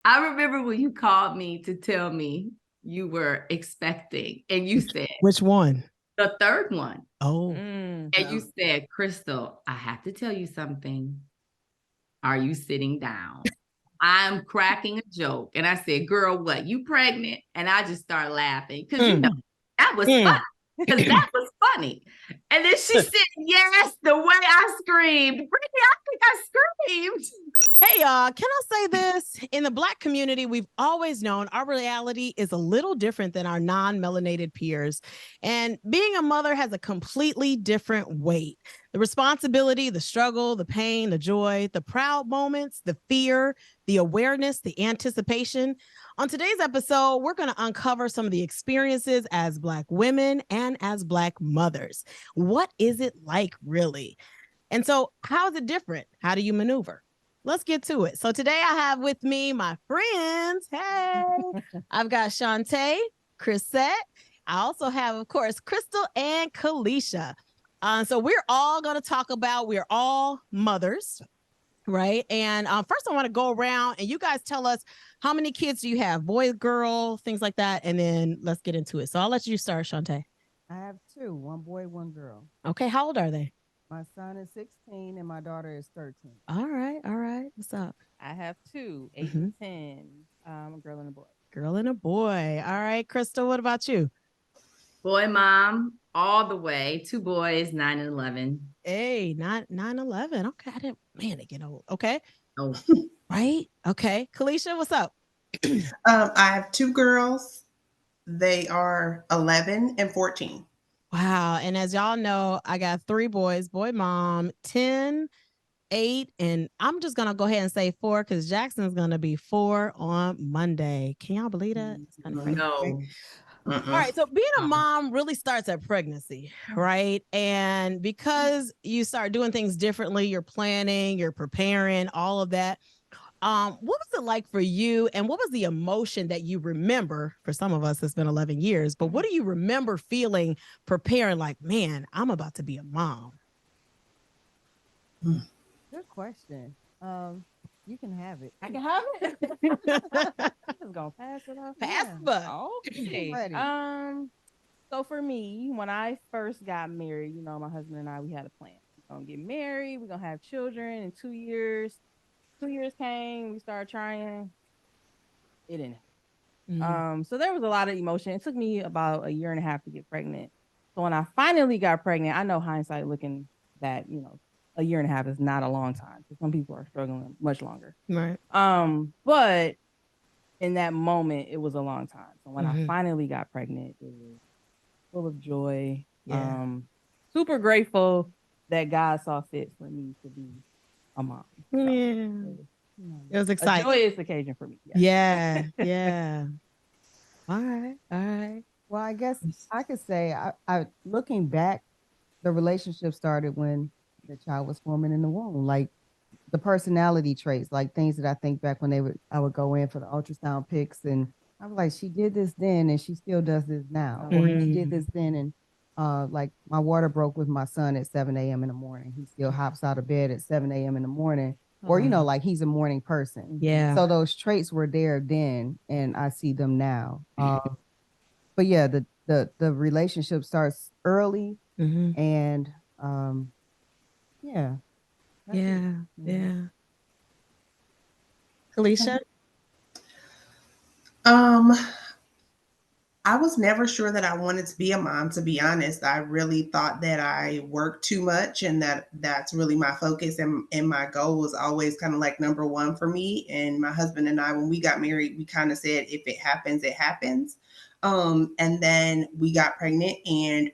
I remember when you called me to tell me you were expecting, and you said Which one? the third one. Oh, And you said, Crystal, I have to tell you something. Are you sitting down? I'm cracking a joke. And I said, girl, what? You pregnant? And I just started laughing because that was fun. mm. Because that was funny. And then she said, yes, the way I screamed. Brittany, I think I screamed. Hey, y'all, can I say this? In the Black community, we've always known our reality is a little different than our non-melanated peers. And being a mother has a completely different weight. The responsibility, the struggle, the pain, the joy, the proud moments, the fear, the awareness, the anticipation. On today's episode, we're going to uncover some of the experiences as Black women and as Black mothers. What is it like, really? And so, how is it different? How do you maneuver? Let's get to it. So today I have with me my friends. Hey, I've got Shantae, Chrisette. I also have, of course, Crystal and Kalisha. So we're all going to talk about, we're all mothers, right? And first I want to go around and you guys tell us how many kids do you have? Boy, girl, things like that. And then let's get into it. So I'll let you start, Shantae. I have two, one boy, one girl. Okay, how old are they? My son is 16 and my daughter is 13. All right, all right. What's up? I have two, 8 and 10, a girl and a boy. Girl and a boy. All right, Crystal, what about you? Boy, mom, all the way. Two boys, 9 and 11. Hey, not 9/11. Okay, I didn't, man, they get old. Okay. Oh, Right. Okay. Kalisha, what's up? I have two girls. They are 11 and 14. Wow. And as y'all know, I got three boys, boy, mom, 10, 8, and I'm just going to go ahead and say 4 because Jackson's going to be 4 on Monday. Can y'all believe that? It's kind of crazy. no. All right. So being a mom really starts at pregnancy, right? And because you start doing things differently, you're planning, you're preparing, all of that. What was it like for you? And what was the emotion that you remember? For some of us, it's been 11 years, but what do you remember feeling preparing like, man, I'm about to be a mom? Good question. You can have it. I can have it. I'm just gonna pass it off. Pass Yeah. the buck. Okay. Ready. So for me, when I first got married, my husband and I, we had a plan. We're gonna get married. We're gonna have children in 2 years. 2 years came. We started trying. It didn't. So there was a lot of emotion. It took me about a year and a half to get pregnant. So when I finally got pregnant, I know hindsight looking back, a year and a half is not a long time. Some people are struggling much longer. Right. But in that moment, it was a long time. So when I finally got pregnant, it was full of joy. Yeah. Super grateful that God saw fit for me to be a mom. So It was a exciting. joyous occasion for me. Yes. Yeah. All right. All right. Well, I guess I could say I looking back, the relationship started when the child was forming in the womb. Like the personality traits, like things that I think back when I would go in for the ultrasound pics and I was like, she did this then and she still does this now. Or she did this then and like my water broke with my son at 7 a.m. in the morning. He still hops out of bed at 7 a.m. in the morning. Or, like he's a morning person. Yeah. So those traits were there then and I see them now. But yeah, the relationship starts early and yeah. Yeah. Yeah. Kalisha? I was never sure that I wanted to be a mom, to be honest. I really thought that I worked too much and that's really my focus and my goal was always kind of like number one for me. And my husband and I, when we got married, we kind of said, if it happens, it happens. And then we got pregnant and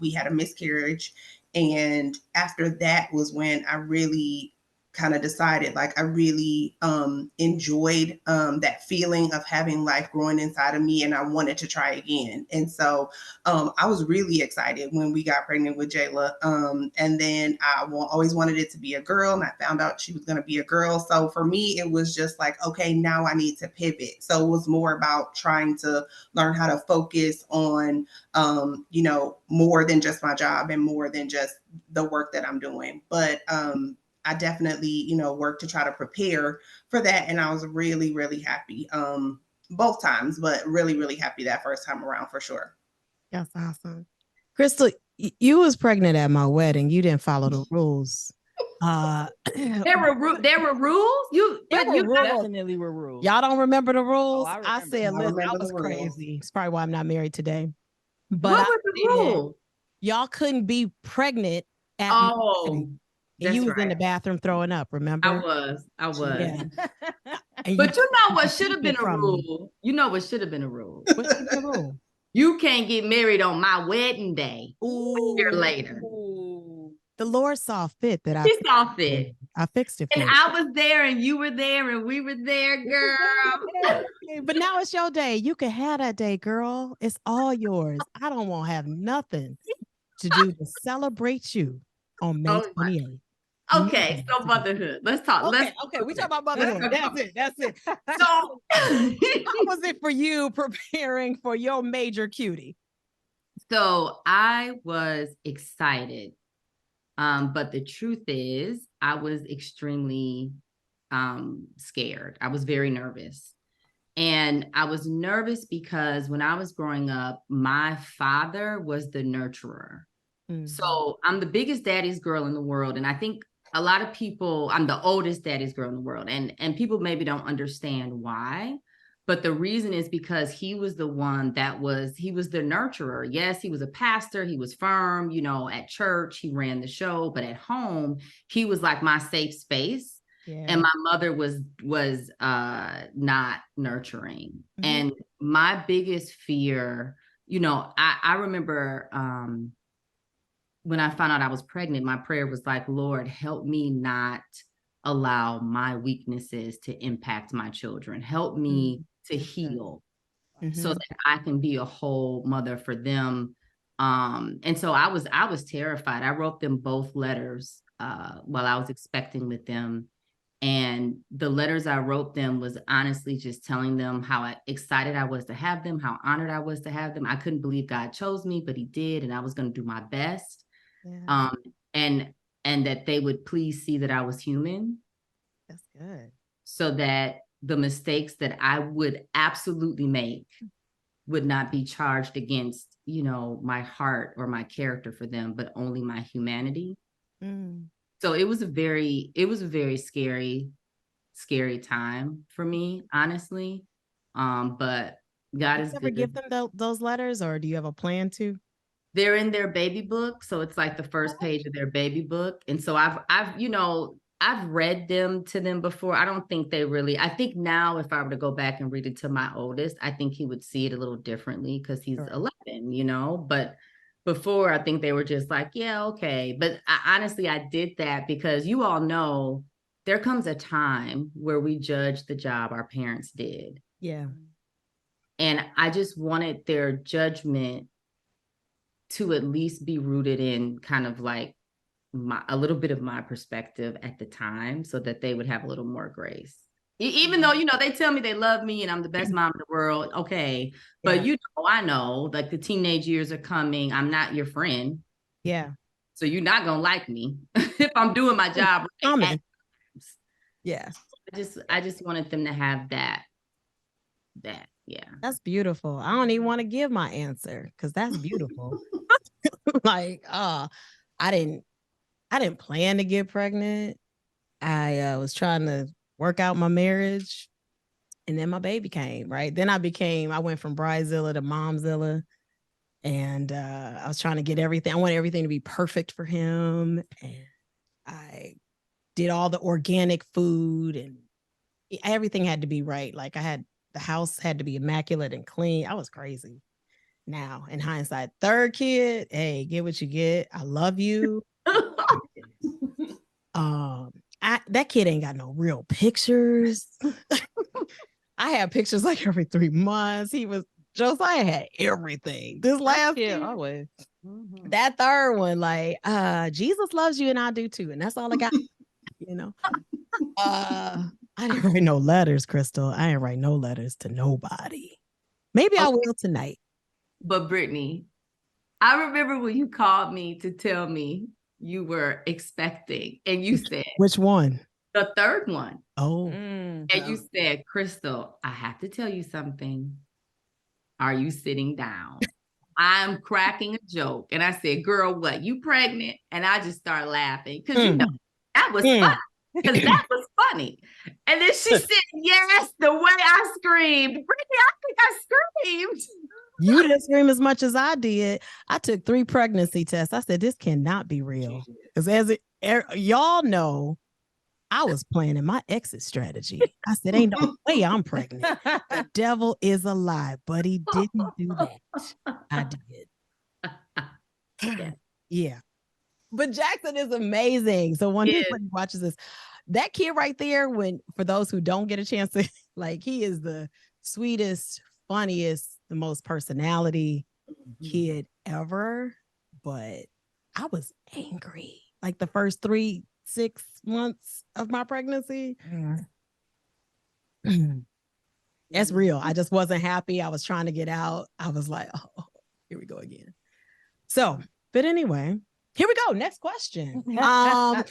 we had a miscarriage. And after that was when I really kind of decided like I really enjoyed that feeling of having life growing inside of me and I wanted to try again. And so I was really excited when we got pregnant with Jayla. And then I always wanted it to be a girl and I found out she was going to be a girl. So for me, it was just like, okay, now I need to pivot. So it was more about trying to learn how to focus on, more than just my job and more than just the work that I'm doing. But I definitely, you know, worked to try to prepare for that. And I was really, really happy both times, but really, really happy that first time around for sure. That's awesome. Crystal, you was pregnant at my wedding. You didn't follow the rules. There were rules. Definitely were rules. Y'all don't remember the rules? I I remember. said, I listen, remember I was the rules. crazy. It's probably why I'm not married today. But What I were the said, rules? y'all couldn't be pregnant at my Oh, wedding. And that's you was in the right. bathroom throwing up, remember? I was. Yeah. And But you know what you should have keep been it a from me. rule? You know what should have been a rule? What should be the rule? You can't get married on my wedding day. Ooh. A year later. The Lord saw fit that He saw fit. I fixed it for And you. I was there and you were there and we were there, girl. Okay, but now it's your day. You can have that day, girl. It's all yours. I don't want to have nothing to do to celebrate you on May Oh my. 28th. Okay, so motherhood. Let's talk. Okay. We talk about motherhood. That's it. So How was it for you preparing for your major cutie? So I was excited. But the truth is I was extremely scared. I was very nervous. And I was nervous because when I was growing up, my father was the nurturer. Mm-hmm. So I'm the biggest daddy's girl in the world. And I think a lot of people, I'm the oldest daddy's girl in the world. And people maybe don't understand why. But the reason is because he was the one he was the nurturer. Yes, he was a pastor. He was firm, you know, at church, he ran the show, but at home, he was like my safe space. Yeah. And my mother was not nurturing. Mm-hmm. And my biggest fear, you know, I remember when I found out I was pregnant, my prayer was like, Lord, help me not allow my weaknesses to impact my children. Help me to heal so that I can be a whole mother for them. And so I was terrified. I wrote them both letters while I was expecting with them. And the letters I wrote them was honestly just telling them how excited I was to have them, how honored I was to have them. I couldn't believe God chose me, but he did. And I was going to do my best. Yeah. And that they would please see that I was human. That's good. So that the mistakes that I would absolutely make would not be charged against, you know, my heart or my character for them, but only my humanity. So it was a very scary time for me, honestly. But God is good. Ever give them those letters, or do you have a plan to? They're in their baby book. So it's like the first page of their baby book. And so I've read them to them before. I don't think I think now if I were to go back and read it to my oldest, I think he would see it a little differently because he's 11, you know, but before I think they were just like, yeah, okay. But honestly, I did that because you all know there comes a time where we judge the job our parents did. Yeah. And I just wanted their judgment to at least be rooted in kind of like a little bit of my perspective at the time so that they would have a little more grace. Even though, you know, they tell me they love me and I'm the best mom in the world. Okay. But you know, I know like the teenage years are coming. I'm not your friend. Yeah. So you're not going to like me if I'm doing my job. Right. Yeah. I just wanted them to have that. Yeah. That's beautiful. I don't even want to give my answer because that's beautiful. Like, I didn't plan to get pregnant. I was trying to work out my marriage, and then my baby came, right? Then I went from Bridezilla to Momzilla, and I was trying to get everything. I wanted everything to be perfect for him, and I did all the organic food, and everything had to be right. Like the house had to be immaculate and clean. I was crazy. Now, in hindsight, third kid, hey, get what you get. I love you. That kid ain't got no real pictures. I had pictures like every 3 months. Josiah had everything. This last kid, always. That third one, like, Jesus loves you and I do too. And that's all I got, you know. I didn't write no letters, Crystal. I didn't write no letters to nobody. Maybe I will tonight. But Brittany, I remember when you called me to tell me you were expecting, and you said Which one? the third one. Oh. And you said, Crystal, I have to tell you something. Are you sitting down? I'm cracking a joke. And I said, girl, what? You pregnant? And I just started laughing because, you know, that was funny. Because that was funny. And then she said, yes, the way I screamed. Brittany, I think I screamed. You didn't scream as much as I did. I took 3 pregnancy tests. I said, this cannot be real. Because y'all know, I was planning my exit strategy. I said, ain't no way I'm pregnant. The devil is a lie, but he didn't do that. I did. Yeah. But Jackson is amazing. So when anybody watches this, that kid right there, for those who don't get a chance to, like, he is the sweetest, funniest, the most personality kid ever. But I was angry. Like the first 6 months of my pregnancy. That's real. I just wasn't happy. I was trying to get out. I was like, oh, here we go again. So, but anyway, here we go. Next question. What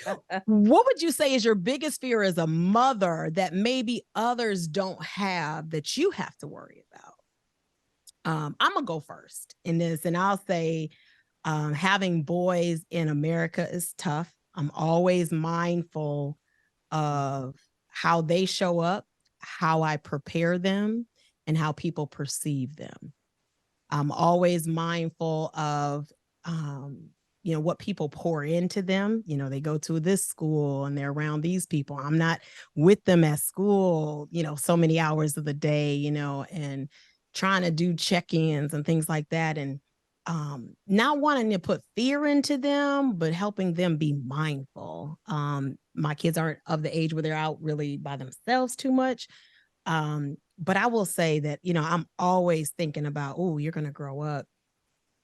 would you say is your biggest fear as a mother that maybe others don't have that you have to worry about? I'm going to go first in this, and I'll say having boys in America is tough. I'm always mindful of how they show up, how I prepare them, and how people perceive them. I'm always mindful of, what people pour into them. They go to this school and they're around these people. I'm not with them at school, so many hours of the day, and trying to do check-ins and things like that. And not wanting to put fear into them, but helping them be mindful. My kids aren't of the age where they're out really by themselves too much. But I will say that, I'm always thinking about, oh, you're going to grow up.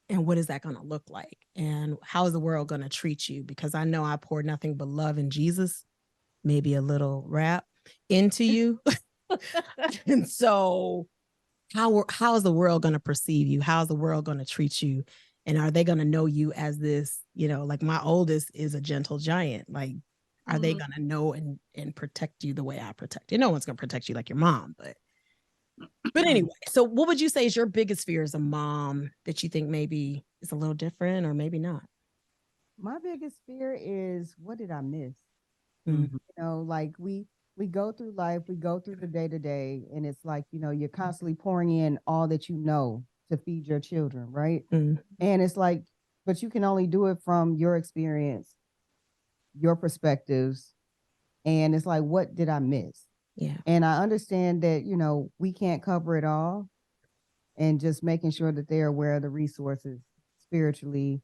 And what is that going to look like? And how is the world going to treat you? Because I know I pour nothing but love and Jesus, maybe a little rap, into you. And so how is the world going to perceive you? How is the world going to treat you? And are they going to know you as this, like my oldest is a gentle giant. Like, are they going to know and protect you the way I protect you? No one's going to protect you like your mom, but anyway, so what would you say is your biggest fear as a mom that you think maybe is a little different or maybe not? My biggest fear is, what did I miss? Mm-hmm. Like we go through life, we go through the day to day, and it's like, you're constantly pouring in all that you know to feed your children, right? Mm-hmm. And it's like, but you can only do it from your experience, your perspectives, and it's like, what did I miss? Yeah. And I understand that, we can't cover it all, and just making sure that they're aware of the resources spiritually,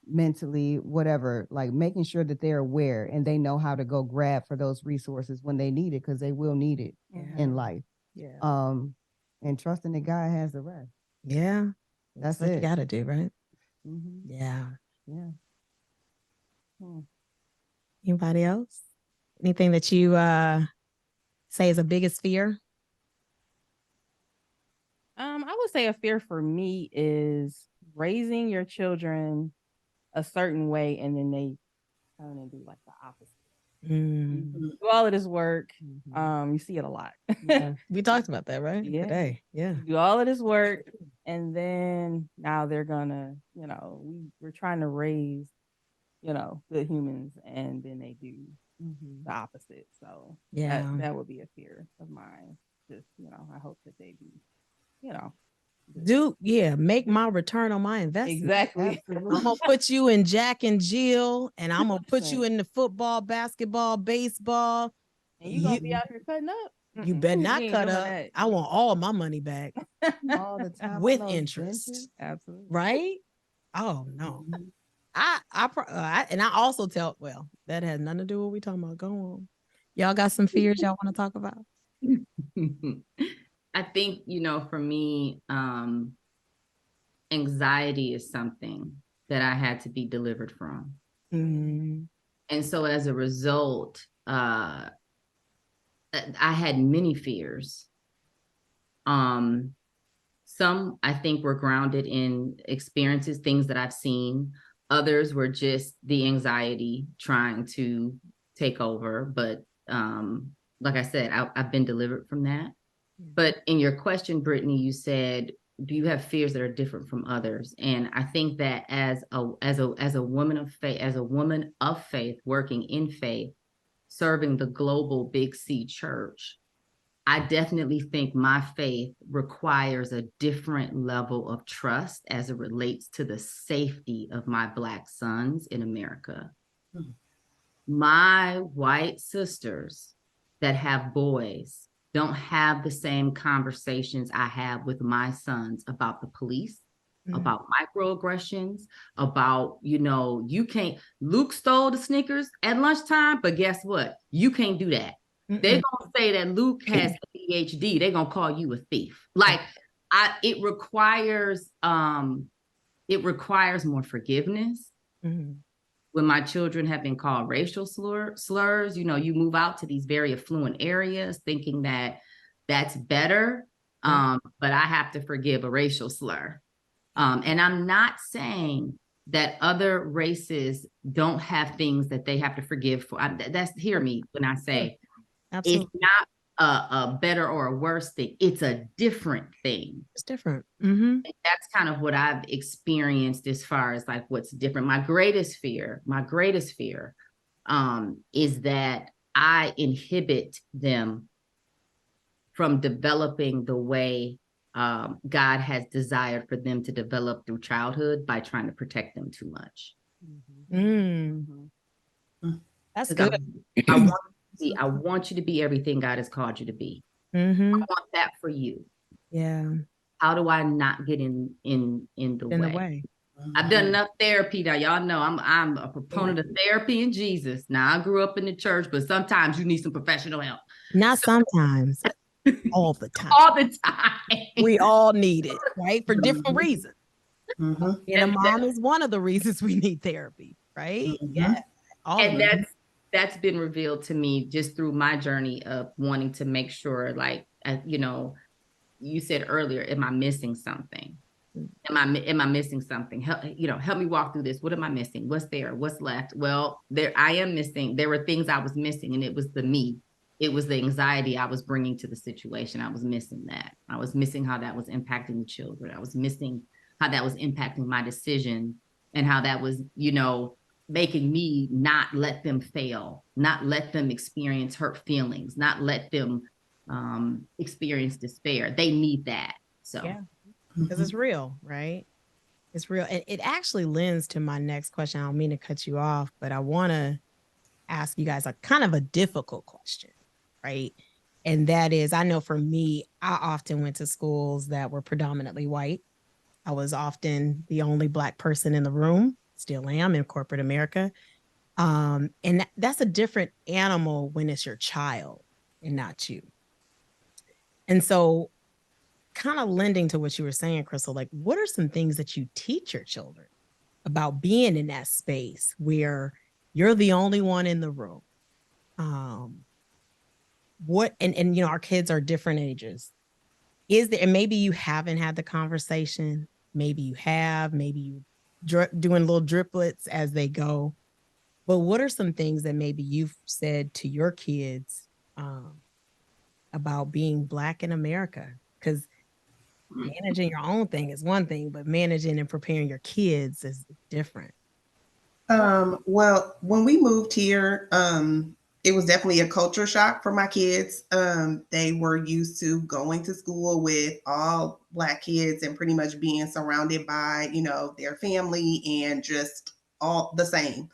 mentally, whatever, like making sure that they're aware and they know how to go grab for those resources when they need it, because they will need it in life. Yeah. And trusting that God has the rest. Yeah. That's what you got to do, right? Mm-hmm. Yeah. Yeah. Anybody else? Anything that you say is a biggest fear? I would say a fear for me is raising your children a certain way and then they turn and do like the opposite. Mm-hmm. Do all of this work. You see it a lot. Yeah. We talked about that, right? Yeah. Today. Yeah. Do all of this work and then now they're gonna, we're trying to raise, good humans, and then they do the opposite. So yeah, that would be a fear of mine. Just, I hope that they do, make my return on my investment. Exactly. I'm gonna put you in Jack and Jill, and I'm gonna put you in the football, basketball, baseball, and you're gonna be out here cutting up. You better not cut up. That. I want all my money back all the time with interest. Benches. Absolutely. Right? Oh no. I also tell, well, that has nothing to do with what we talking about. Go on. Y'all got some fears y'all want to talk about? I think, for me, anxiety is something that I had to be delivered from. Mm-hmm. And so as a result, I had many fears. Some I think were grounded in experiences, things that I've seen, Others were just the anxiety trying to take over. But like I said, I've been delivered from that. But in your question, Brittany, you said, do you have fears that are different from others? And I think that as a woman of faith, working in faith, serving the global Big C church, I definitely think my faith requires a different level of trust as it relates to the safety of my Black sons in America. Mm-hmm. My white sisters that have boys don't have the same conversations I have with my sons about the police, about microaggressions, about, you can't, Luke stole the Snickers at lunchtime, but guess what? You can't do that. They're gonna say that Luke has ADHD. They're gonna call you a thief. Like, it requires more forgiveness. Mm-hmm. When my children have been called racial slurs, you move out to these very affluent areas thinking that that's better. But I have to forgive a racial slur. And I'm not saying that other races don't have things that they have to forgive for. Hear me when I say Absolutely. It's not a better or a worse thing. It's a different thing. It's different. Mm-hmm. That's kind of what I've experienced as far as like what's different. My greatest fear is that I inhibit them from developing the way God has desired for them to develop through childhood by trying to protect them too much. Mm-hmm. That's good. I want you to be everything God has called you to be. Mm-hmm. I want that for you. Yeah. How do I not get in the way? I've done enough therapy now. Y'all know I'm a proponent of therapy and Jesus. Now I grew up in the church, but sometimes you need some professional help. Not sometimes. All the time. All the time. We all need it, right? For different reasons. Mm-hmm. And a mom is one of the reasons we need therapy, right? Mm-hmm. Yeah. And that's been revealed to me just through my journey of wanting to make sure, like, you said earlier, am I missing something? Am I missing something? Help me walk through this. What am I missing? What's there? What's left? Well, I am missing. There were things I was missing, and it was the me. It was the anxiety I was bringing to the situation. I was missing that. I was missing how that was impacting the children. I was missing how that was impacting my decision and how that was, making me not let them fail, not let them experience hurt feelings, not let them experience despair. They need that. So, yeah, because it's real, right? It's real. And it actually lends to my next question. I don't mean to cut you off, but I want to ask you guys a kind of a difficult question, right? And that is, I know for me, I often went to schools that were predominantly white. I was often the only Black person in the room, still am in corporate America. And that's a different animal when it's your child and not you. And so kind of lending to what you were saying, Crystal, like, what are some things that you teach your children about being in that space where you're the only one in the room? And our kids are different ages. Is there, and maybe you haven't had the conversation, maybe you have, maybe you doing little driplets as they go, but what are some things that maybe you've said to your kids about being Black in America? Because managing your own thing is one thing, but managing and preparing your kids is different. Well, when we moved here, it was definitely a culture shock for my kids. They were used to going to school with all Black kids and pretty much being surrounded by, their family and just all the same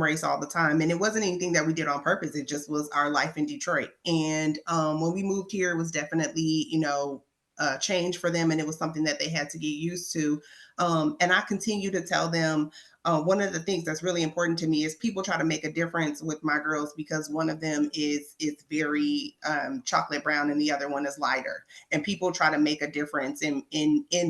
race all the time. And it wasn't anything that we did on purpose. It just was our life in Detroit. And when we moved here, it was definitely, a change for them. And it was something that they had to get used to. And I continue to tell them, one of the things that's really important to me is people try to make a difference with my girls because one of them is very chocolate brown and the other one is lighter. And people try to make a difference in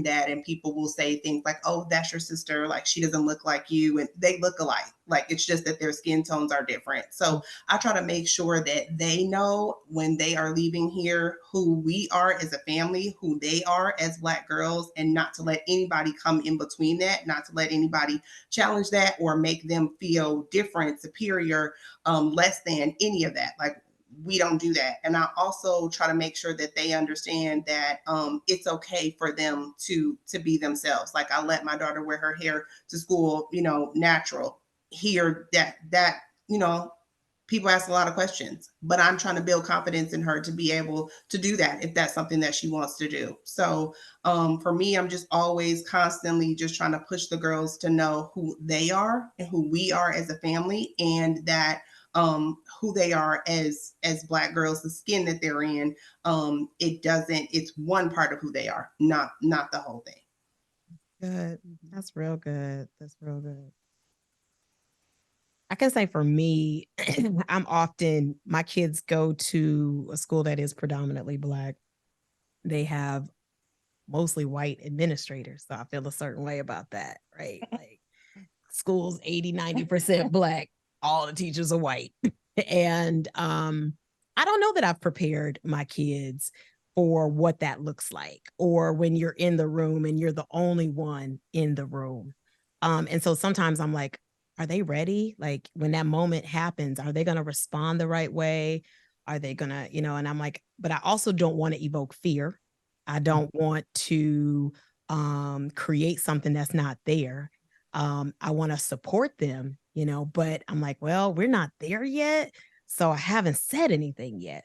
that. And people will say things like, oh, that's your sister. Like, she doesn't look like you. And they look alike. Like, it's just that their skin tones are different. So I try to make sure that they know when they are leaving here who we are as a family, who they are as Black girls, and not to let anybody come come in between that, not to let anybody challenge that or make them feel different, superior, less than, any of that. Like, we don't do that. And I also try to make sure that they understand that it's okay for them to be themselves. Like, I let my daughter wear her hair to school, natural. Here, that people ask a lot of questions, but I'm trying to build confidence in her to be able to do that if that's something that she wants to do. So for me, I'm just always constantly just trying to push the girls to know who they are and who we are as a family, and that who they are as Black girls, the skin that they're in, it's one part of who they are, not the whole thing. Good. That's real good. That's real good. I can say for me, my kids go to a school that is predominantly Black. They have mostly white administrators. So I feel a certain way about that, right? Like, school's 80, 90% Black, all the teachers are white. And I don't know that I've prepared my kids for what that looks like, or when you're in the room and you're the only one in the room. And so sometimes I'm like, are they ready? Like, when that moment happens, are they going to respond the right way? Are they going to, and I'm like, but I also don't want to evoke fear. I don't want to create something that's not there. I want to support them, but I'm like, well, we're not there yet. So I haven't said anything yet.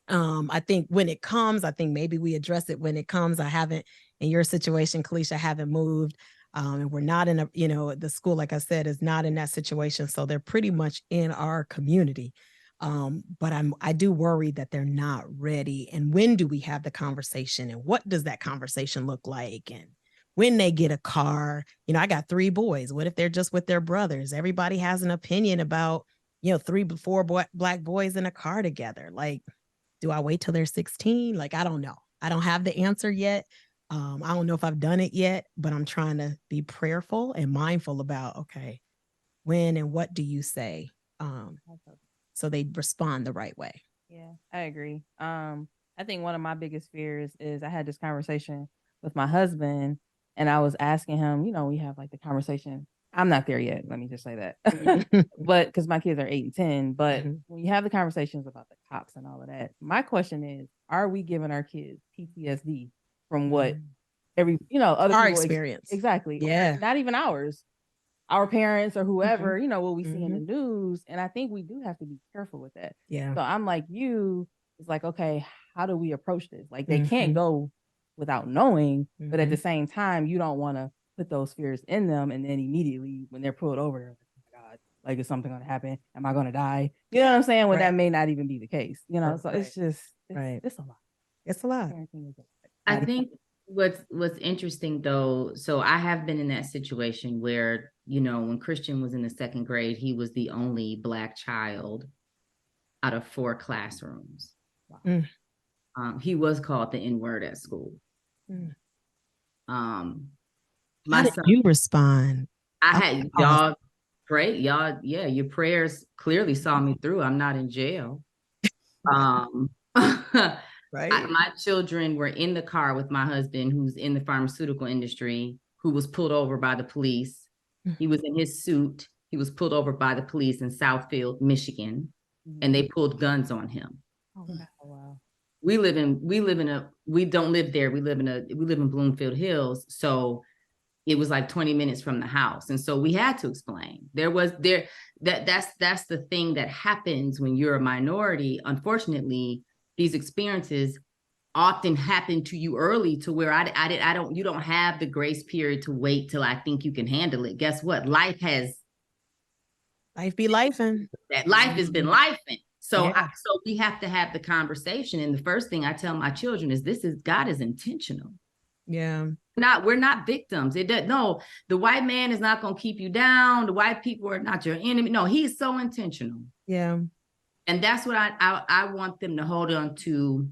I think when it comes, I think maybe we address it when it comes. I haven't, in your situation, Kalisha, I haven't moved. And we're not in the school, like I said, is not in that situation. So they're pretty much in our community. But I do worry that they're not ready. And when do we have the conversation? And what does that conversation look like? And when they get a car, I got 3 boys. What if they're just with their brothers? Everybody has an opinion about, 4 Black boys in a car together. Like, do I wait till they're 16? Like, I don't know. I don't have the answer yet. I don't know if I've done it yet, but I'm trying to be prayerful and mindful about, okay, when and what do you say? So they respond the right way. Yeah, I agree. I think one of my biggest fears is, I had this conversation with my husband, and I was asking him, we have like the conversation. I'm not there yet. Let me just say that. But because my kids are 8 and 10, but when you have the conversations about the cops and all of that, my question is, are we giving our kids PTSD from what other our people experience? Exactly. Yeah. Not even ours. Our parents or whoever, what we see in the news. And I think we do have to be careful with that. Yeah. So I'm like, it's like, okay, how do we approach this? Like, they can't go without knowing, but at the same time, you don't want to put those fears in them. And then immediately when they're pulled over, they're like, oh my God, like, is something going to happen? Am I going to die? You know what I'm saying? When that may not even be the case, so it's just, it's a lot. It's a lot. I think what's interesting though, so I have been in that situation where, when Christian was in the 2nd grade, he was the only Black child out of 4 classrooms. Wow. He was called the N-word at school. How did you respond? I had y'all pray, y'all. Yeah, your prayers clearly saw me through. I'm not in jail. Right. My children were in the car with my husband, who's in the pharmaceutical industry, who was pulled over by the police. He was in his suit. He was pulled over by the police in Southfield, Michigan, and they pulled guns on him. Oh, wow. We don't live there. We live in Bloomfield Hills. So it was like 20 minutes from the house. And so we had to explain. That's the thing that happens when you're a minority. Unfortunately, these experiences often happen to you early, to where you don't have the grace period to wait till I think you can handle it. Guess what? Life be lifing. That life has been lifing. So so we have to have the conversation. And the first thing I tell my children is, God is intentional. Yeah. We're not victims. The white man is not going to keep you down. The white people are not your enemy. No, he's so intentional. Yeah. And that's what I want them to hold on to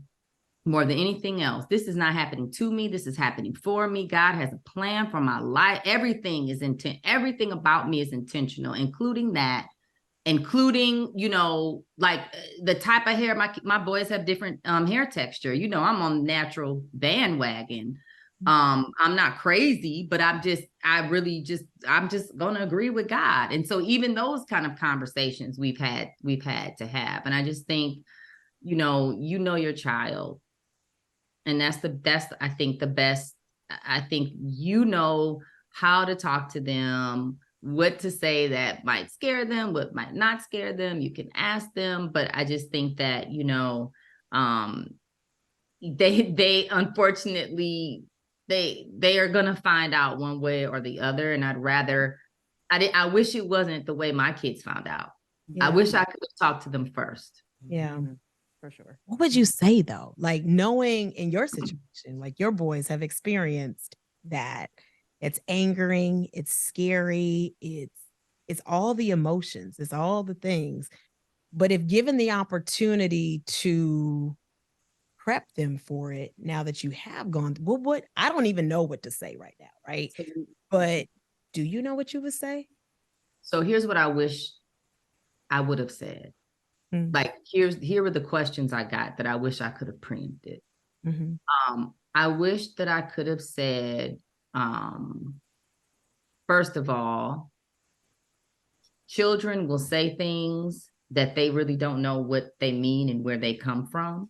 more than anything else. This is not happening to me. This is happening for me. God has a plan for my life. Everything is everything about me is intentional, including like the type of hair. My boys have different hair texture. I'm on the natural bandwagon. I'm not crazy, but I'm just gonna agree with God. And so even those kind of conversations we've had to have. And I just think, you know your child. And that's I think the best. I think how to talk to them, what to say that might scare them, what might not scare them. You can ask them, but I just think that, um they unfortunately they are gonna find out one way or the other. And I wish it wasn't the way my kids found out. I wish I could have talked to them first. Yeah. For sure. What would you say though? Like knowing in your situation, like your boys have experienced that. It's angering, it's scary, it's all the emotions, it's all the things. But if given the opportunity to prep them for it, now that you have gone, what I don't even know what to say right now, right? But do you know what you would say? So here's what I wish I would have said. Like, here were the questions I got that I wish I could have preempted. I wish that I could have said, first of all, children will say things that they really don't know what they mean and where they come from.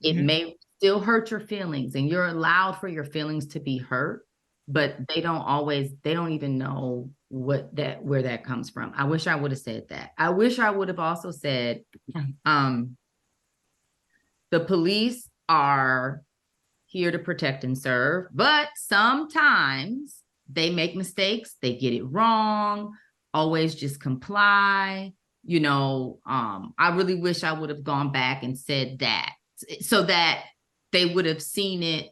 It may still hurt your feelings, and you're allowed for your feelings to be hurt, but they don't even know where that comes from. I wish I would have said that. I wish I would have also said, the police are here to protect and serve, but sometimes they make mistakes, they get it wrong. Always just comply. I really wish I would have gone back and said that, so that they would have seen it.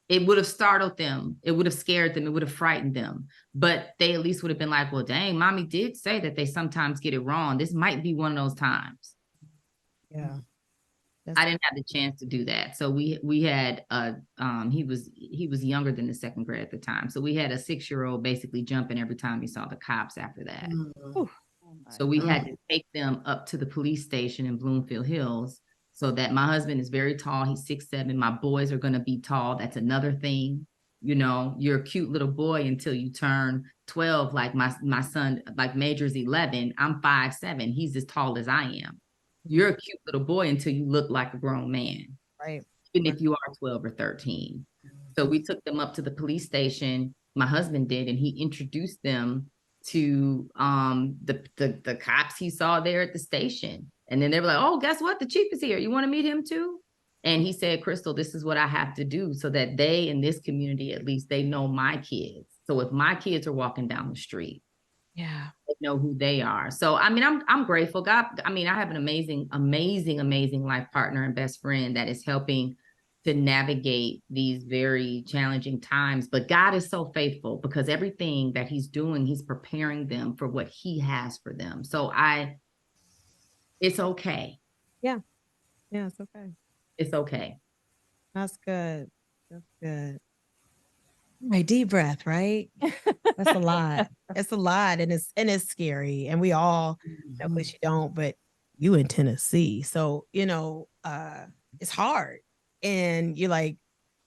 It would have startled them. It would have scared them. It would have frightened them. But they at least would have been like, well, dang, mommy did say that they sometimes get it wrong. This might be one of those times. Yeah. I didn't have the chance to do that. So we had he was younger than the second grade at the time. So we had a 6-year-old basically jumping every time he saw the cops after that. So we had to take them up to the police station in Bloomfield Hills, so that my husband is very tall. He's 6'7". My boys are going to be tall. That's another thing. You're a cute little boy until you turn 12. Like my son, like Major's 11. I'm 5'7". He's as tall as I am. You're a cute little boy until you look like a grown man. Right. Even if you are 12 or 13. So we took them up to the police station. My husband did, and he introduced them to the cops he saw there at the station. And then they were like, oh, guess what? The chief is here. You want to meet him too? And he said, Crystal, this is what I have to do so that they, in this community, at least, they know my kids. So if my kids are walking down the street, they know who they are. So, I mean, I'm grateful. God, I mean, I have an amazing life partner and best friend that is helping to navigate these very challenging times. But God is so faithful, because everything that he's doing, he's preparing them for what he has for them. So it's okay. Yeah. Yeah, it's okay. It's okay. That's good. That's good. Right, deep breath, right? That's a lot. It's a lot, and it's scary. And we all, at least you don't, but you in Tennessee. So, it's hard. And you're like,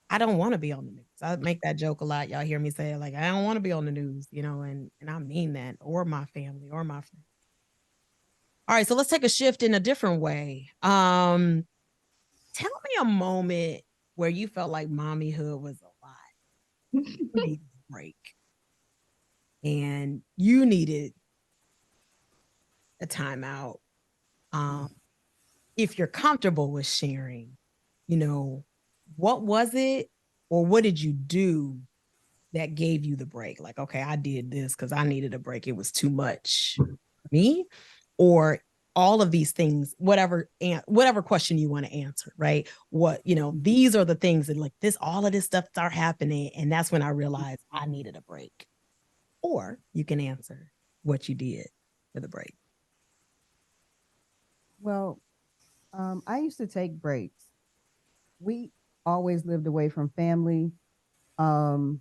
I don't want to be on the news. I make that joke a lot. Y'all hear me say it, like, I don't want to be on the news, and I mean that, or my family, or my friends. All right, so let's take a shift in a different way. Tell me a moment where you felt like mommyhood was a lot. You needed a break. And you needed a timeout. If you're comfortable with sharing, what was it, or what did you do that gave you the break? Like, okay, I did this because I needed a break. It was too much for me, or all of these things, whatever question you want to answer, right? What, these are the things that, like, all of this stuff start happening. And that's when I realized I needed a break. Or you can answer what you did for the break. Well, I used to take breaks. We always lived away from family, and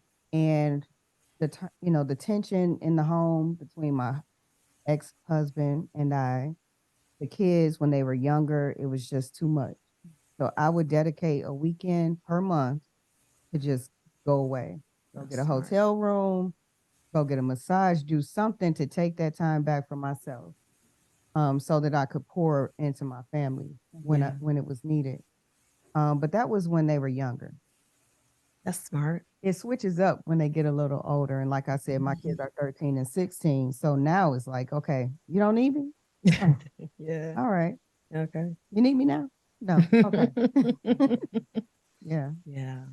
the tension in the home between my ex-husband and I, the kids when they were younger, it was just too much. So I would dedicate a weekend per month to just go away, go That's get a smart. hotel room, go get a massage, do something to take that time back for myself, so that I could pour into my family when it was needed. But that was when they were younger. That's smart. It switches up when they get a little older. And like I said, my kids are 13 and 16. So now it's like, okay, you don't need me? Oh, Yeah. all right. Okay. You need me now? No. Okay. Yeah. Yeah.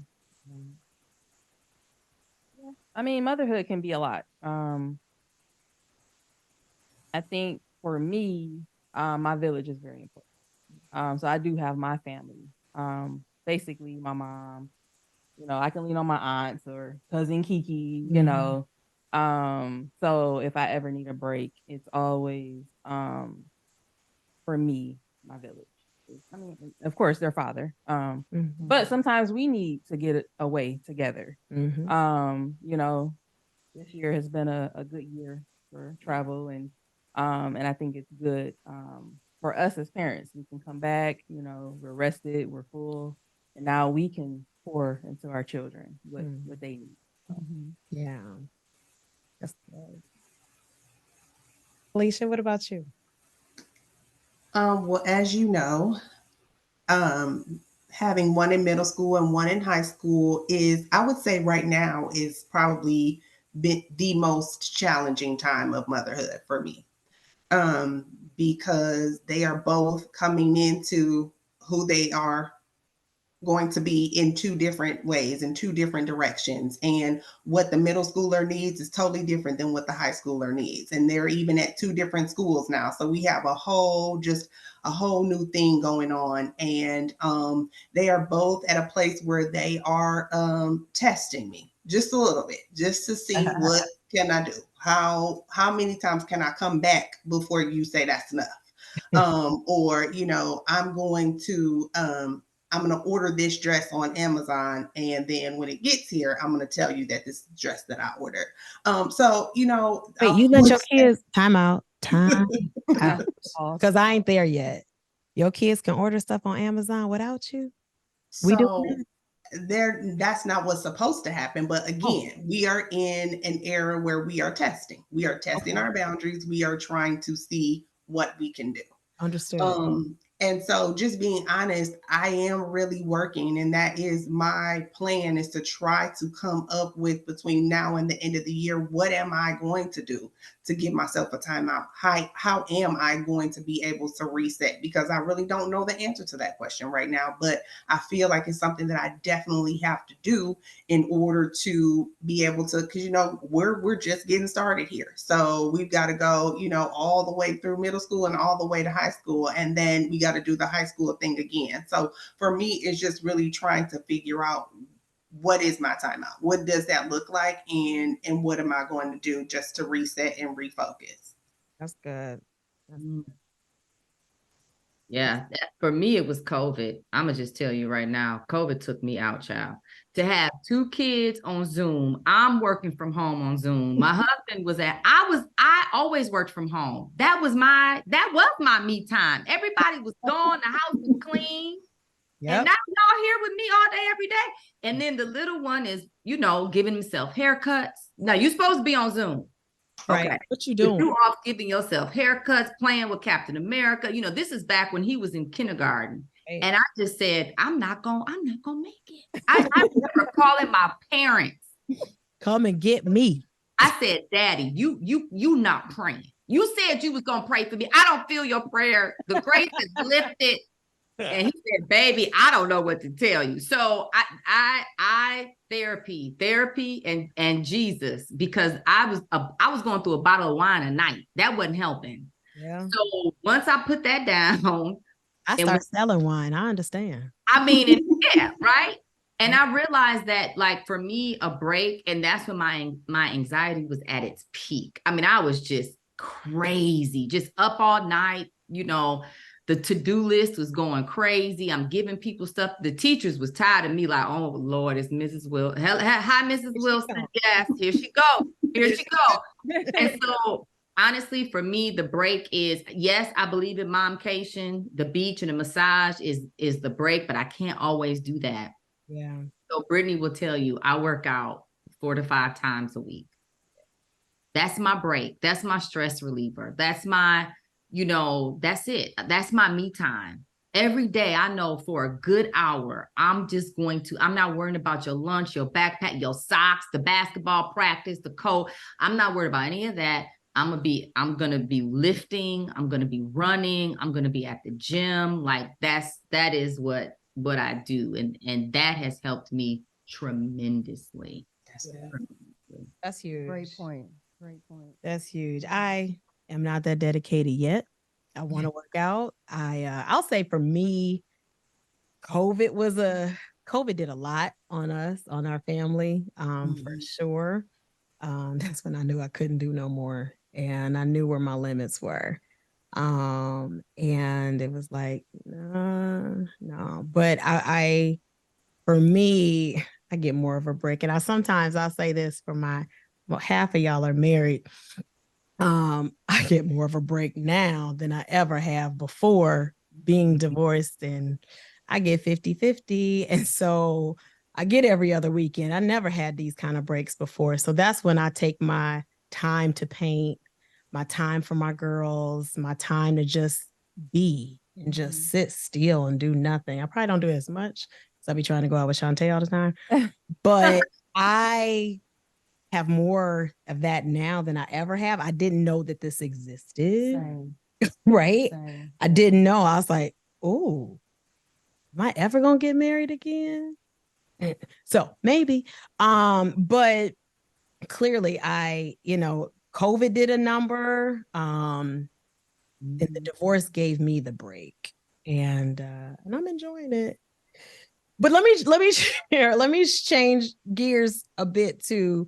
I mean, motherhood can be a lot. I think for me, my village is very important. So I do have my family. Basically my mom, you know, I can lean on my aunts or cousin Kiki, you know. So if I ever need a break, it's always for me, my village. I mean, of course, their father. But sometimes we need to get away together. You know, this year has been a good year for travel, and I think it's good for us as parents. We can come back, you know, we're rested, we're full, and now we can pour into our children what they need. Yeah. That's good. Alicia, what about you? Well, as you know, having one in middle school and one in high school is, I would say right now, is probably been the most challenging time of motherhood for me. Um, because they are both coming into who they are going to be in two different ways, in two different directions. And what the middle schooler needs is totally different than what the high schooler needs. And they're even at two different schools now. So we have just a whole new thing going on. And they are both at a place where they are testing me just a little bit, just to see what can I do? How many times can I come back before you say that's enough? Or, you know, I'm going to order this dress on Amazon. And then when it gets here, I'm going to tell you that this is the dress that I ordered. So, you know, Wait, you let your kids time out. Because Awesome. I ain't there yet. Your kids can order stuff on Amazon without you. We do so that's not what's supposed to happen. But again, we are in an era where we are testing. We are testing our boundaries. We are trying to see what we can do. Understood. And so just being honest, I am really working, and that is my plan, is to try to come up with, between now and the end of the year, what am I going to do to give myself a timeout? How am I going to be able to reset? Because I really don't know the answer to that question right now, but I feel like it's something that I definitely have to do in order to be able to, because, you know, we're just getting started here. So we've got to go, you know, all the way through middle school and all the way to high school. And then we got to do the high school thing again. So for me, it's just really trying to figure out, what is my timeout? What does that look like? And what am I going to do just to reset and refocus? That's good. Yeah, for me, it was COVID. I'm going to just tell you right now, COVID took me out, child. To have two kids on Zoom, I'm working from home on Zoom. My husband I always worked from home. That was my me time. Everybody was gone. The house was clean. And now y'all here with me all day, every day. And then the little one is, you know, giving himself haircuts. Now, you're supposed to be on Zoom. Right. Okay. What you doing? You off giving yourself haircuts, playing with Captain America. You know, this is back when he was in kindergarten. Right. And I just said, I'm not gonna make it. I remember calling my parents. Come and get me. I said, Daddy, you not praying. You said you was gonna pray for me. I don't feel your prayer. The grace is lifted. And he said, baby, I don't know what to tell you. So I therapy and Jesus, because I was going through a bottle of wine a night. That wasn't helping. Yeah. So once I put that down, I started selling wine. I understand. I mean, yeah, right. And I realized that, like, for me, a break, and that's when my anxiety was at its peak. I mean, I was just crazy, just up all night, you know. The to-do list was going crazy. I'm giving people stuff. The teachers was tired of me, like, oh, Lord, it's Mrs. Wilson. Hi, Mrs. Wilson. Yes, here she go. Here she go. And so, honestly, for me, the break is, yes, I believe in momcation. The beach and the massage is the break, but I can't always do that. Yeah. So Brittany will tell you, I work out 4 to 5 times a week. That's my break. That's my stress reliever. That's my, that's it. That's my me time. Every day, I know for a good hour, I'm not worrying about your lunch, your backpack, your socks, the basketball practice, the coat. I'm not worried about any of that. I'm gonna be lifting, I'm gonna be running, I'm gonna be at the gym. Like that is what I do. And that has helped me tremendously. That's huge. Great point. Great point. That's huge. I am not that dedicated yet. I want to work out. I'll say for me, COVID did a lot on us, on our family, for sure. That's when I knew I couldn't do no more. And I knew where my limits were. And it was like, no. But for me, I get more of a break. And I'll say this for half of y'all are married. I get more of a break now than I ever have before being divorced, and I get 50-50. And so I get every other weekend. I never had these kind of breaks before. So that's when I take my time to paint, my time for my girls, my time to just be and just sit still and do nothing. I probably don't do it as much because I'll be trying to go out with Shantae all the time. But I have more of that now than I ever have. I didn't know that this existed. Same. Right? Same. I didn't know. I was like, oh, am I ever gonna get married again? So maybe. But clearly COVID did a number. And the divorce gave me the break. And I'm enjoying it. But let me change gears a bit to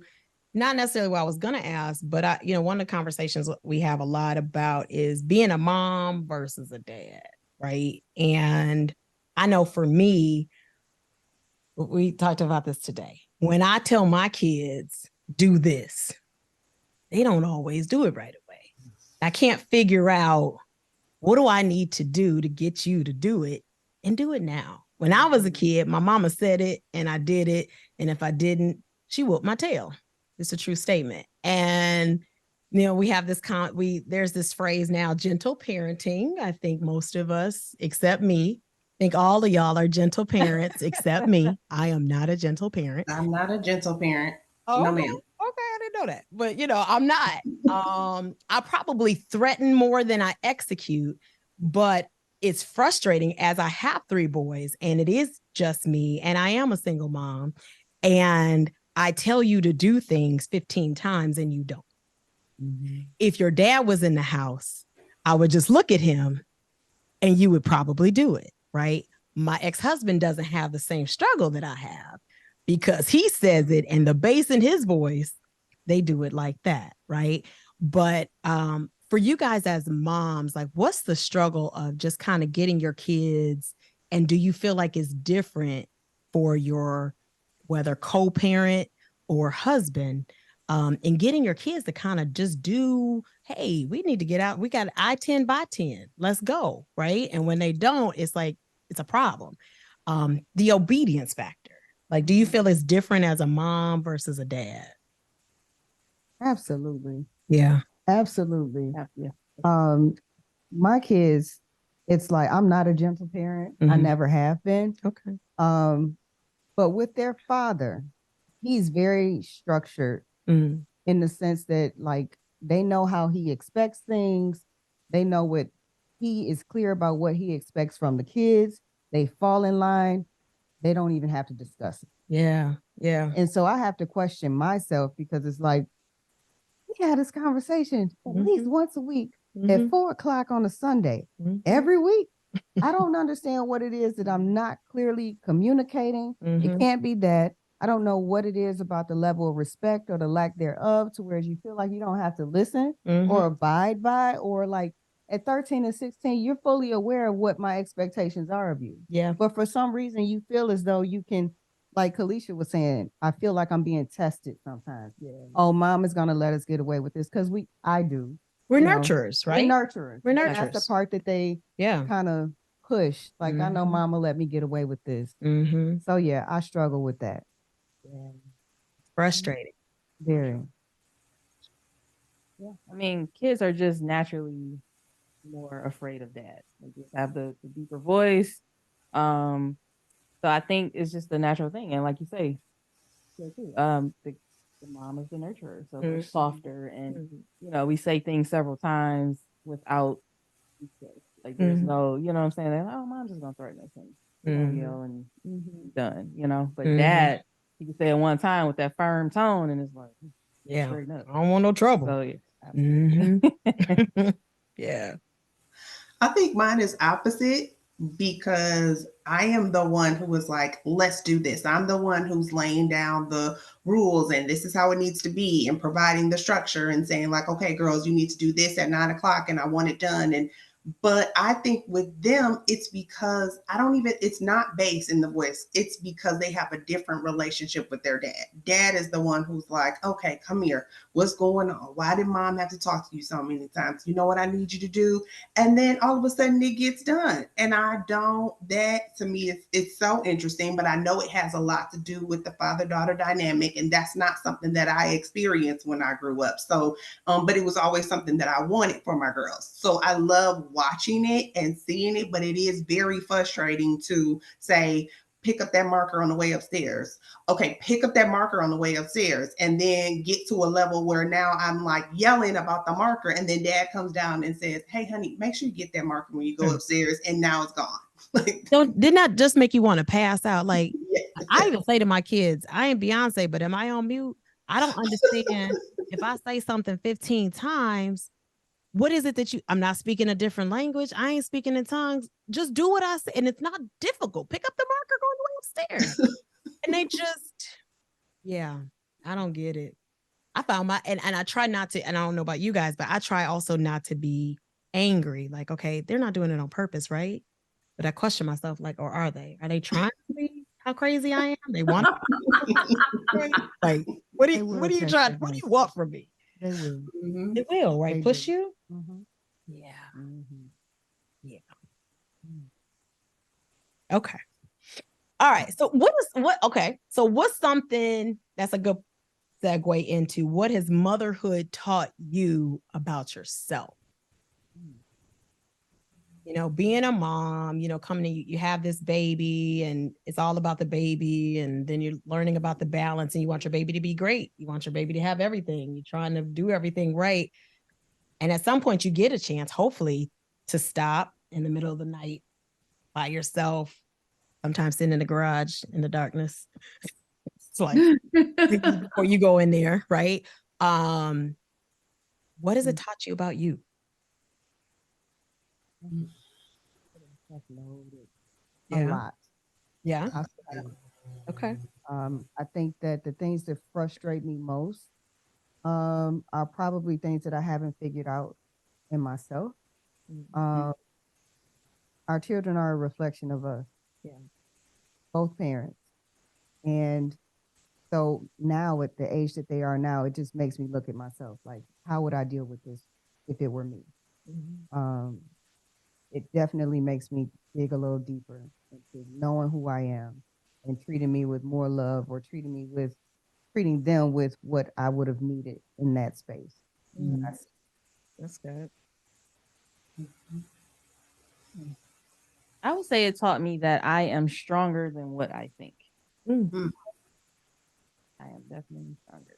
not necessarily what I was going to ask, but one of the conversations we have a lot about is being a mom versus a dad, right? And I know for me, we talked about this today. When I tell my kids, do this, they don't always do it right away. I can't figure out, what do I need to do to get you to do it, and do it now. When I was a kid, my mama said it and I did it. And if I didn't, she whooped my tail. It's a true statement. And, we have there's this phrase now, gentle parenting. I think most of us, except me, think all of y'all are gentle parents, except me. I am not a gentle parent. I'm not a gentle parent. Oh, no, okay. ma'am. Okay, I didn't know that. But, I'm not. I probably threaten more than I execute, but it's frustrating as I have 3 boys and it is just me and I am a single mom and I tell you to do things 15 times and you don't. Mm-hmm. If your dad was in the house, I would just look at him and you would probably do it, right? My ex-husband doesn't have the same struggle that I have because he says it and the bass in his voice, they do it like that, right? But for you guys as moms, like what's the struggle of just kind of getting your kids, and do you feel like it's different for your whether co-parent or husband in getting your kids to kind of just do, hey, we need to get out, we got I-10 by 10, let's go, right? And when they don't, it's like it's a problem. The obedience factor, like, do you feel it's different as a mom versus a dad? Absolutely. Yeah. Absolutely. Yeah. My kids, it's like I'm not a gentle parent. I never have been. Okay. But with their father, he's very structured in the sense that like they know how he expects things. They know what he is clear about what he expects from the kids. They fall in line. They don't even have to discuss it. Yeah. Yeah. And so I have to question myself because it's like, we had this conversation at least once a week at 4 o'clock on a Sunday, every week. I don't understand what it is that I'm not clearly communicating. It can't be that. I don't know what it is about the level of respect or the lack thereof to where you feel like you don't have to listen or abide by, or like at 13 and 16, you're fully aware of what my expectations are of you. Yeah. But for some reason you feel as though you can, like Kalisha was saying, I feel like I'm being tested sometimes. Yeah. Oh, mom is going to let us get away with this because I do. We're nurturers, right? We're nurturers. We're nurturers. That's the part that they kind of push. Like, I know Mhm. mama let me get away with this. Mm-hmm. So yeah, I struggle with that. Yeah. Frustrating. Very. Yeah. I mean, kids are just naturally more afraid of dads. They just have the deeper voice. So I think it's just the natural thing. And like you say, yeah, too, the mom is the nurturer, so they're softer, and we say things several times without like there's no, you know what I'm saying? Like, oh, mom's just gonna threaten us and we're gonna yell and done, But dad, he can say it one time with that firm tone, and it's like, yeah, straight up. I don't want no trouble. So yeah, absolutely. Yeah. I think mine is opposite because I am the one who was like, let's do this. I'm the one who's laying down the rules and this is how it needs to be and providing the structure and saying, like, okay, girls, you need to do this at 9 o'clock and I want it done. But I think with them, it's because it's not based in the voice. It's because they have a different relationship with their dad. Dad is the one who's like, okay, come here. What's going on? Why did mom have to talk to you so many times? You know what I need you to do? And then all of a sudden it gets done. And that to me, it's so interesting, but I know it has a lot to do with the father-daughter dynamic. And that's not something that I experienced when I grew up. So, but it was always something that I wanted for my girls. So I love watching it and seeing it, but it is very frustrating to say, pick up that marker on the way upstairs. Okay, pick up that marker on the way upstairs, and then get to a level where now I'm like yelling about the marker, and then dad comes down and says, hey honey, make sure you get that marker when you go upstairs, and now it's gone. Didn't that just make you want to pass out? Like, Yeah. I even say to my kids, I ain't Beyonce, but am I on mute? I don't understand if I say something 15 times, what is it that I'm not speaking a different language. I ain't speaking in tongues. Just do what I say. And it's not difficult. Pick up the marker, go upstairs. And they just, yeah, I don't get it. I found and I try not to, and I don't know about you guys, but I try also not to be angry. Like, okay, they're not doing it on purpose, right? But I question myself, like, or are they? Are they trying to see how crazy I am? They want like, what do you want from me? They will. Mm-hmm. It will, right? They Push do. you? Mm-hmm. Yeah. Yeah. Okay. All right. So So what's something that's a good segue into what has motherhood taught you about yourself? Being a mom, coming in, you have this baby and it's all about the baby. And then you're learning about the balance and you want your baby to be great. You want your baby to have everything. You're trying to do everything right. And at some point you get a chance, hopefully, to stop in the middle of the night by yourself, sometimes sitting in the garage in the darkness. It's like before you go in there, right? What has it taught you about you? A lot. Yeah. Okay. I think that the things that frustrate me most are probably things that I haven't figured out in myself. Our children are a reflection of us. Yeah. Both parents. And so now at the age that they are now, it just makes me look at myself like, how would I deal with this if it were me? It definitely makes me dig a little deeper into knowing who I am and treating me with more love or treating them with what I would have needed in that space. That's good. I would say it taught me that I am stronger than what I think. Mm. I am definitely stronger.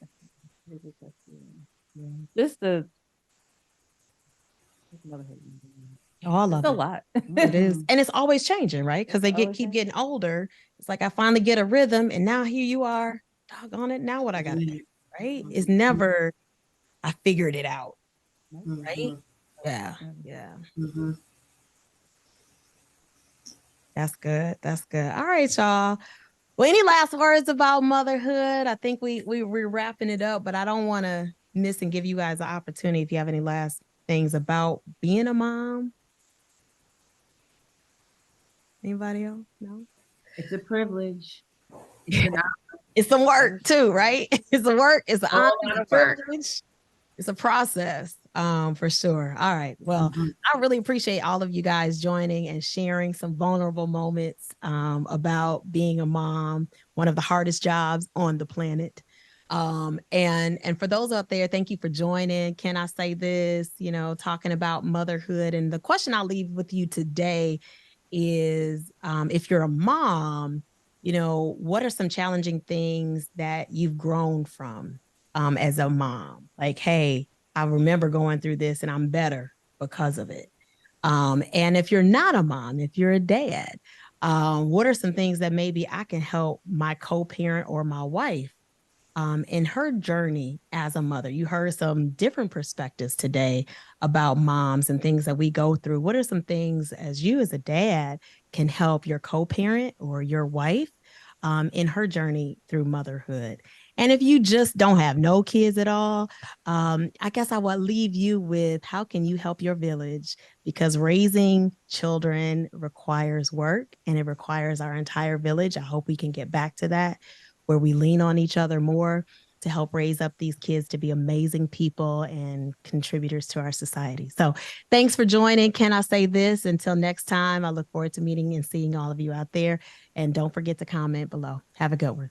Just the motherhood. All of it's a lot. It is. And it's always changing, right? Because they keep getting older. It's like I finally get a rhythm and now here you are. Doggone it. Now what I gotta do, right? It's never I figured it out. Right? Yeah. Yeah. Mm-hmm. That's good. That's good. All right, y'all. Well, any last words about motherhood? I think we're wrapping it up, but I don't want to miss and give you guys an opportunity if you have any last things about being a mom. Anybody else? No? It's a privilege. It's an honor. It's some work too, right? It's a work. It's an honor. It's It's a privilege. It's a process. For sure. All right. Well, I really appreciate all of you guys joining and sharing some vulnerable moments about being a mom, one of the hardest jobs on the planet. And for those out there, thank you for joining. Can I say this? You know, talking about motherhood. And the question I'll leave with you today is if you're a mom, you know, what are some challenging things that you've grown from as a mom? Like, hey, I remember going through this and I'm better because of it. And if you're not a mom, if you're a dad, what are some things that maybe I can help my co-parent or my wife in her journey as a mother? You heard some different perspectives today about moms and things that we go through. What are some things as you as a dad can help your co-parent or your wife in her journey through motherhood? And if you just don't have no kids at all, I guess I will leave you with how can you help your village? Because raising children requires work and it requires our entire village. I hope we can get back to that where we lean on each other more to help raise up these kids to be amazing people and contributors to our society. So thanks for joining. Can I say this? Until next time, I look forward to meeting and seeing all of you out there. And don't forget to comment below. Have a good one.